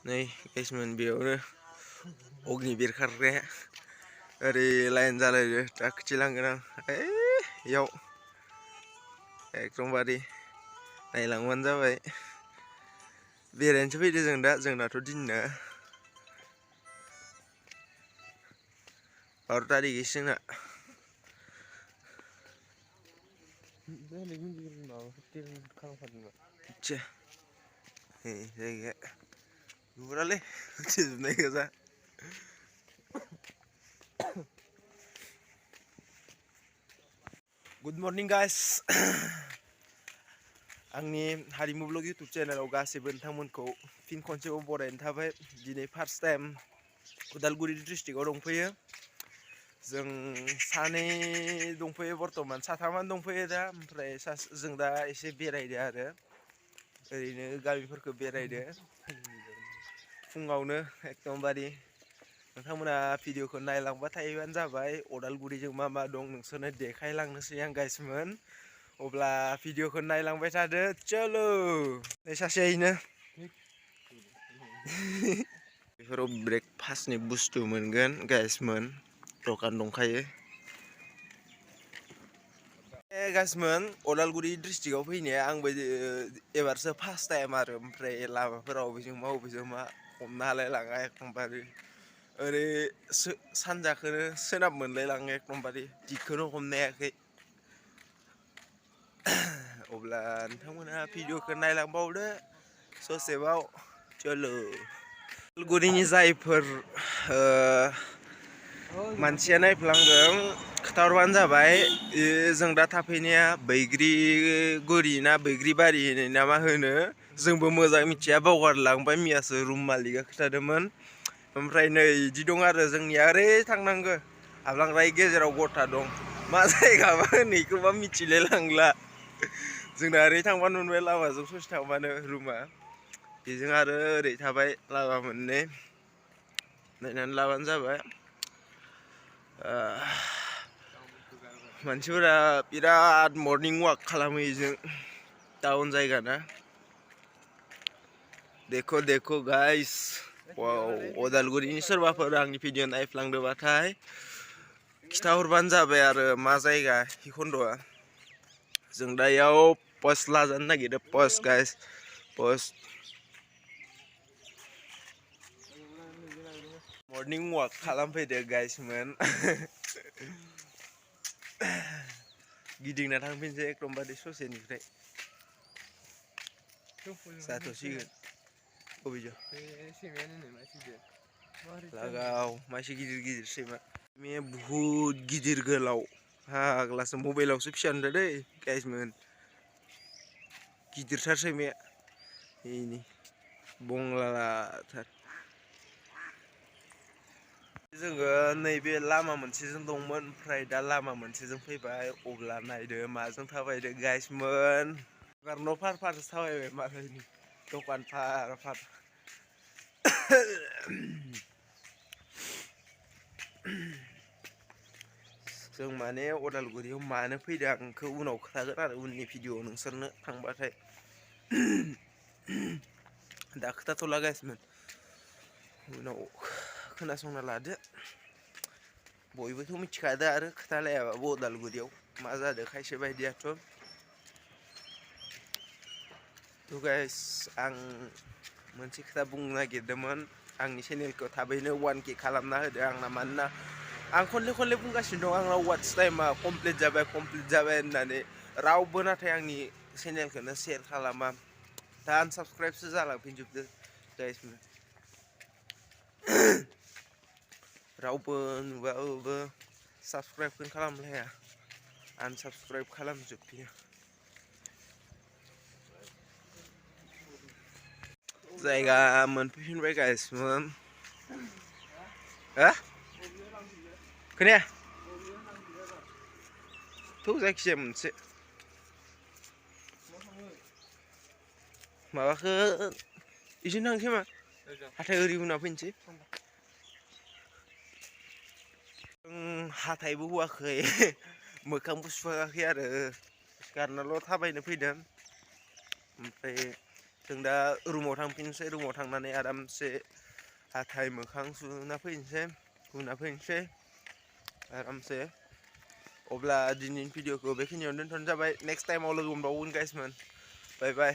नै गाइसमोन बेयावनो अग्नि बेरखारग्राया ओरै लाइन जालायदो दा खिथिलांगोन आं इयाव एकदमबारे नायलांबानो जाबाय बेरायनोसो फैदो जों दा जोंनाथ' दिनना 12 तारिखैसो जोंना आच्छा नै जायगाया नुहुरालै होथेजोबनाय गोजा गुड मर्निं गाइस आंनि हारिमु ब्लग यूट्यूब चेनेलाव गासैबो नोंथांमोनखौ फिन खनसेबाव बरायनाय थाबाय दिनै फार्स्ट टाइम उदालगुरि डिस्ट्रिक्टआव दंफैयो जों सानै दंफैयो बर्तमान साथामानो दंफैयो दा ओमफ्राय जों दा एसे बेरायदो आरो ओरैनो गामिफोरखौ बेरायदो फुङावनो एकदमबारे नोंथांमोना भिडिअखौ नायलांबाय थायोबानो जाबाय उदालगुरिजों मा मा दं नोंसोरनो देखायलांनोसै आं गाइसमोन अब्ला भिडिअखौ नायलांबाय थादो चलो नै सासेयैनो बेफोराव ब्रेकफास्टनि बुस्थु मोनगोन गाइसमोन दखान दंखायो गाइसमोन उदालगुरि डिस्ट्रिक्टआव फैनाया आंबो एबारसो फार्स्ट टाइम आरो ओमफ्राय लामाफोराव बबेजों मा हमनो हालायलाङा एकदमबारे ओरै सानजाखौनो सोनाब मोनलायलाङो एकदमबारे दिगखौनो हमनो हायाखै अब्ला नोंथांमोना भिडिअखौ नायलांबावदो ससेबाव चलो उदालगुरिनि जायफोर मानसिया नायफ्लांदों खोन्थाहरबानो जाबाय जों दा थाफैनाया बैग्रिगुरि ना बैग्रिबारि ना मा होनो जोंबो मोजां मिथिया बावगारलांबाय मैयासो रुम मालिकआ खोन्थादोंमोन ओमफ्राय नै इदि दं आरो जोंनिया ओरै थांनांगौ हाबलांग्राय गेजेराव गथा दं मा जायगाबा होनैखौबा मिथिलाय लांला जोंना ओरै थांबानो मोनबाय लामाजों ससे थांबानो रुमा बेजों आरो ओरै थाबाय लामा मोननै नायनानै लाबानो जाबाय मानसिफोरा बिराद मर्निं वाक खालामो इजों टाउन जायगा ना देखो देखो गाइस वाव उदालगुरिनि सोरबाफोर आंनि भिडिअ नायफ्लांदोंबाथाय खिथाहरबानो जाबाय आरो मा जायगा हिखनद'आ जों दा इयाव पस्ट लाजानो नागिरदों पस्ट गाइस पस्ट मर्निं वाक खालामफैदो गाइसमोन गिदिंना थांफिनसै एकदमबारे ससेनिफ्राय जाथ'सिगोन बबेजों लागाव मासे गिदिर गिदिर सैमा सैमाया बुहुद गिदिर गोलाव फाग्लासो मबाइलावसो फिसा नुदों दै गाइसमोन गिदिरथार सैमाया बेनि बंलाथार जोङो नैबे लामा मोनसेजों दंमोन ओमफ्राय दा लामा मोनसेजों फैबाय अब्ला नायदो माजों थाबायदो गाइसमोन एबार न' फार फारसो थाबायबाय मालायनि दखान फार फार जों माने उदालगुरियाव मानो फैदों आं बेखौ उनाव खोन्थागोन आरो उननि भिडिअआव नोंसोरनो थांबाथाय दा खोथाथ'ला गाइसमोन उनाव खोनासंना लादो बयबोथ' मिथिखादो आरो खोथालायाबाबो उदालगुरियाव मा जादों खायसे बायदियाथ' गाइस आं मोनसे खोथा बुंनो नागिरदोंमोन आंनि चेनेलखौ थाबैनो 1K खालामना होदो आंना मानोना आं खनले बुंगासिनो दं आंनाव वाट्स टाइमा कमप्लिट जाबाय होननानै रावबो नाथाय आंनि चेनेलखौनो शेयार खालामा दा आनसाबस्क्राइबसो जालांफिनजोबदो गाइसमोन रावबो नुबाबो साबस्क्राइबखौनो खालामलाया आनसाबस्क्राइब खालामजोबफिनो जायगा मोनफैफिनबाय गाइसमोन हा खोनाया थ' जायखिजाया मोनसे माबाखौ इजों थांसै मा हाथाय ओरै उनाव फैनोसै हाथायबो हुआखै मोखांबो सुवाखै आरो गारनाल' थाबायनो फैदों ओमफ्राय जों दा रुमाव थांफिनसै रुमाव थांनानै आरामसे हाथाय मोखां सुना फैनोसै आरामसे अब्ला दिनैनि भिडिअखौ बेखिनियावनो दोनथ'नाय जाबाय नेक्स्ट टाइमाव लोगो मोनबावगोन गाइसमोन बाय बाय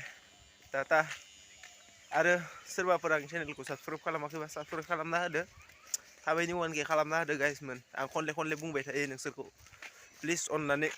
टाटा आरो सोरबाफोर आंनि चेनेलखौ साबस्क्राइब खालामाखैबा साबस्क्राइब खालामना होदो थाबैनो 1K खालामना होदो गाइसमोन आं खनले बुंबाय थायो नोंसोरखौ प्लिज अननानै